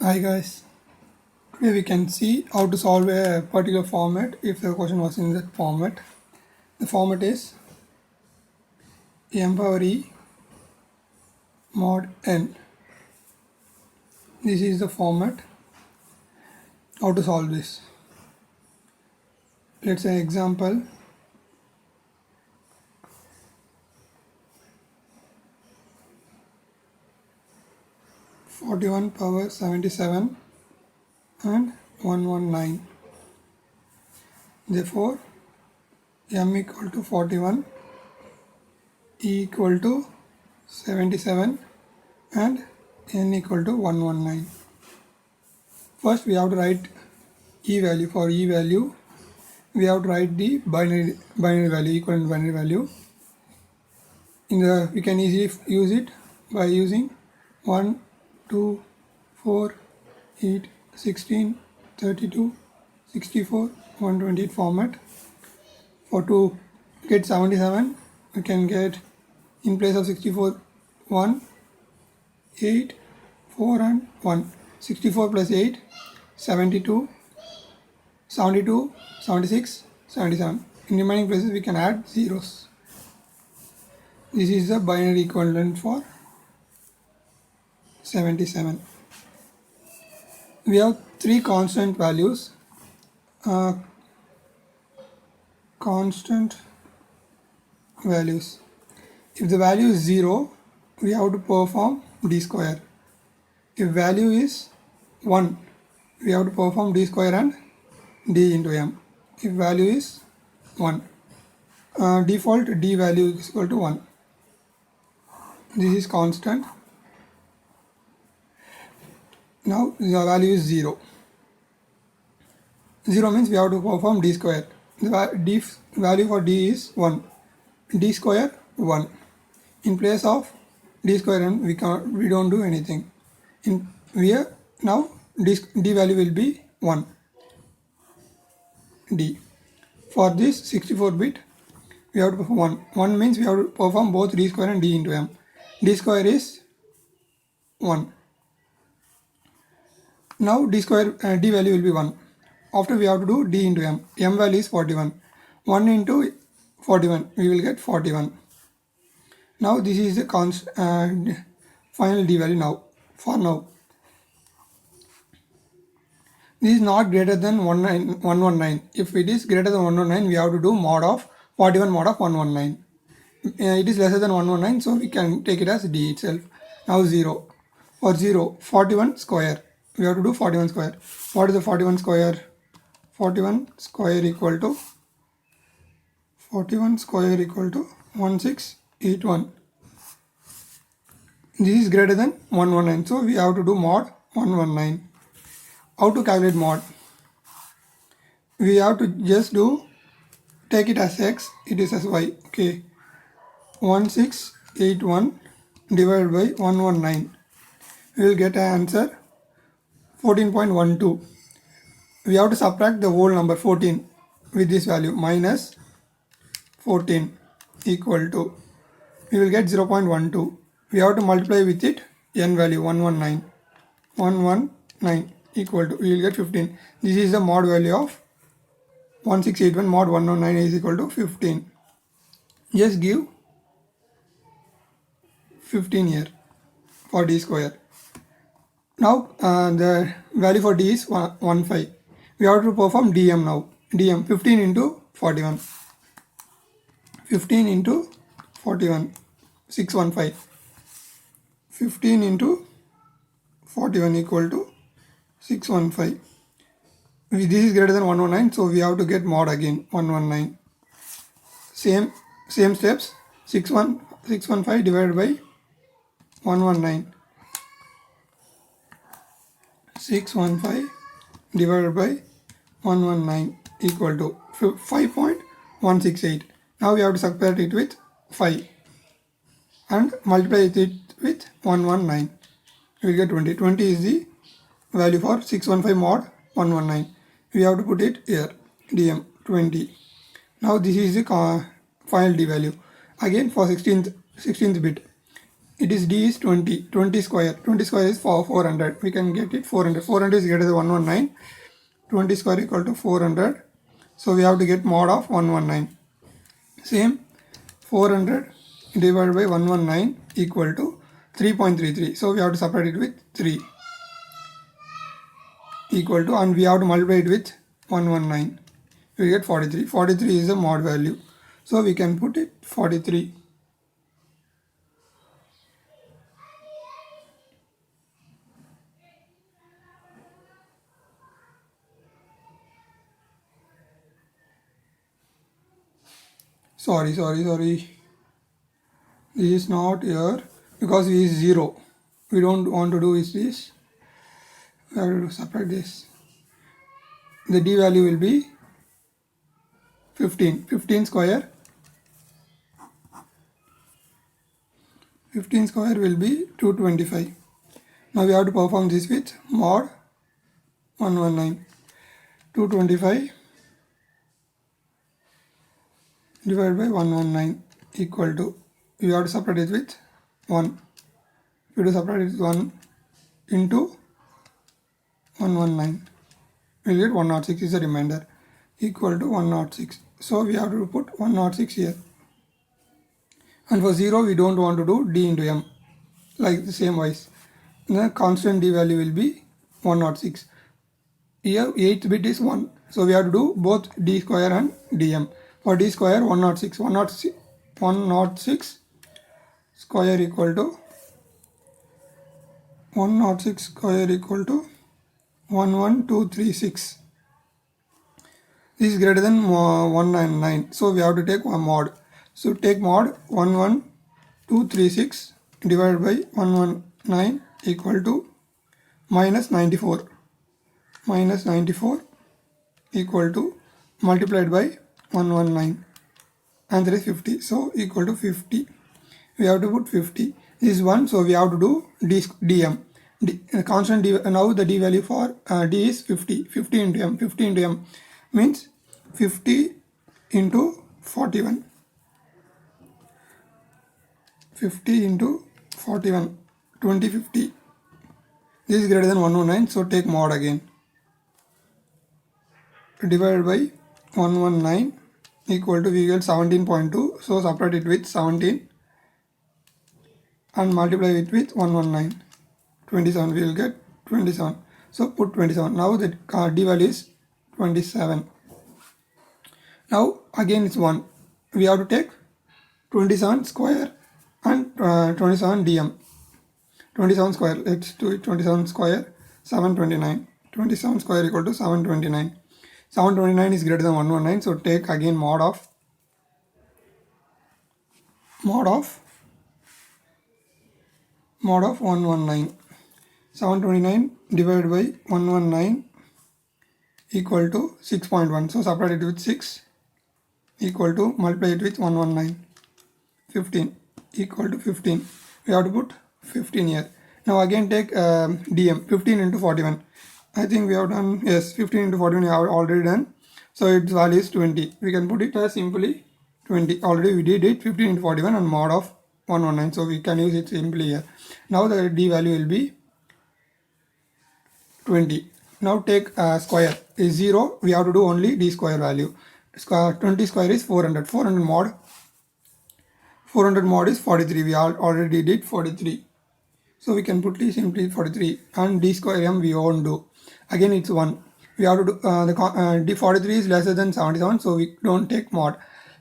Hi guys, today we can see how to solve a particular format if the question was in that format. The format is m power e mod n. This is the format. How to solve this? Let's say example 41 power 77 and 119. Therefore m equal to 41, e equal to 77 and n equal to 119. First we have to write e value. For e value we have to write the binary value, equivalent binary value. We can easily use it by using 1, 2, 4, 8, 16, 32, 64, 128 format. For to get 77, we can get in place of 64 1, 8, 4 and 1. 64 plus 8, 72, 72, 76, 77. In remaining places we can add zeros. This is the binary equivalent for 77. We have three constant values. Constant values. If the value is 0, we have to perform d square. If value is 1, we have to perform d square and d into m. If value is 1, default d value is equal to 1. This is constant. Now the value is 0. 0 means we have to perform d square. The value for d is 1. D square 1. In place of d square n, we don't do anything. In here now d value will be 1. D. For this 64 bit we have to perform 1. 1 means we have to perform both d square and d into m. D square is 1. Now d value will be 1. After we have to do d into m. M value is 41. 1 into 41, we will get 41. Now this is the final d value now. For now, this is not greater than 119. If it is greater than 119, we have to do mod of 41 mod of 119. It is lesser than 119, so we can take it as d itself. Now 0. For 0, 41 square. We have to do 41 square. What is the 41 square? 41 square equal to 1681. This is greater than 119, so we have to do mod 119. How to calculate mod? We have to just take it as x, it is as y. Okay, 1681 divided by 119. We will get an answer 14.12. We have to subtract the whole number 14 with this value, minus 14 equal to, we will get 0.12. We have to multiply with it n value 119 equal to, we will get 15. This is the mod value of 1681 mod 119 is equal to 15. Just give 15 here for d square. Now the value for d is 15. We have to perform dm now. Dm 15 into 41. 15 into 41, 615. 15 into 41 equal to 615. This is greater than 119, so we have to get mod again 119. Same steps. 615 divided by 119. 615 divided by 119 equal to 5.168. Now we have to subtract it with 5 and multiply it with 119. We will get 20. 20 is the value for 615 mod 119. We have to put it here, dm 20. Now this is the final d value. Again for 16th bit. it is d is 20. 20 square. 20 square is 400. We can get it 400. 400 is greater than 119. 20 square equal to 400. So we have to get mod of 119. Same, 400 divided by 119 equal to 3.33. So we have to separate it with 3 equal to, and we have to multiply it with 119. We get 43. 43 is the mod value. So we can put it 43. Sorry. This is not here because V is 0. We don't want to do is this. We have to separate this. The D value will be 15. 15 square. 15 square will be 225. Now we have to perform this with mod 119. 225 divided by 119 equal to, you have to separate it with 1. You have to separate it with 1 into 119. We will get 106 is the remainder equal to 106. So we have to put 106 here. And for 0 we don't want to do d into m like the same wise. The constant d value will be 106. Here 8th bit is 1. So we have to do both d square and dm. For d square 106. 106 square equal to 106 square equal to 11236. This is greater than 199. So we have to take one mod. So take mod 11236 divided by 119 equal to minus 94. Minus 94 equal to multiplied by 119. Answer is 50. So equal to 50. We have to put 50. This is 1. So we have to do dm. Constant d, now the d value for d is 50. 50 into m. 50 into m means 50 into 41. 50 into 41. 2050. This is greater than 109. So take mod again. Divided by 119 equal to, we get 17.2. So separate it with 17 and multiply it with 119. 27. We will get 27. So put 27. Now the d value is 27. Now again it's 1. We have to take 27 square and 27 dm. 27 square. Let's do it. 27 square 729. 27 square equal to 729. 729 is greater than 119. So take again mod of 119. 729 divided by 119 equal to 6.1. So separate it with 6 equal to, multiply it with 119. 15 equal to 15. We have to put 15 here. Now again take dm. 15 into 41. I think we have done, yes, 15 into 41 we have already done. So its value is 20. We can put it as simply 20. Already we did it. 15 into 41 and mod of 119. So we can use it simply here. Now the d value will be 20. Now take square is 0. We have to do only d square value. 20 square is 400. 400 mod is 43. We already did 43. So we can put simply 43. And d square m we won't do. Again it's 1. We have to do d 43 is lesser than 77. So we don't take mod.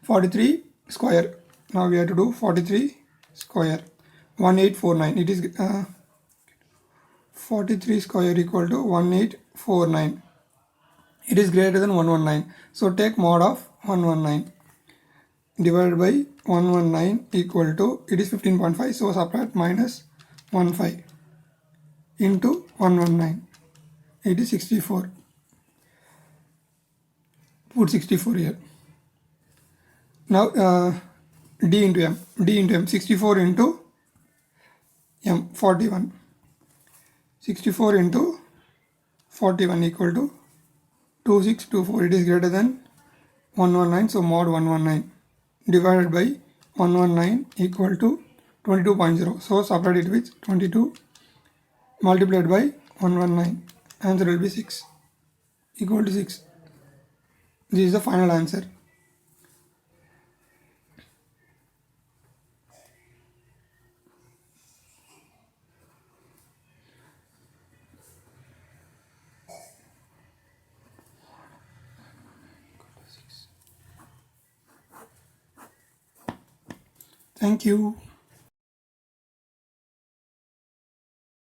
43 square. Now we have to do 43 square. 1849. It is 43 square equal to 1849. It is greater than 119. So take mod of 119 divided by 119 equal to, it is 15.5. So subtract minus 15 into 119. It is 64. Put 64 here. Now d into m. 64 into m. 41. 64 into 41 equal to 2624. It is greater than 119. So mod 119 divided by 119 equal to 22.0. So subtract it with 22 multiplied by 119. Answer will be 6 equal to 6. This is the final answer. Thank you.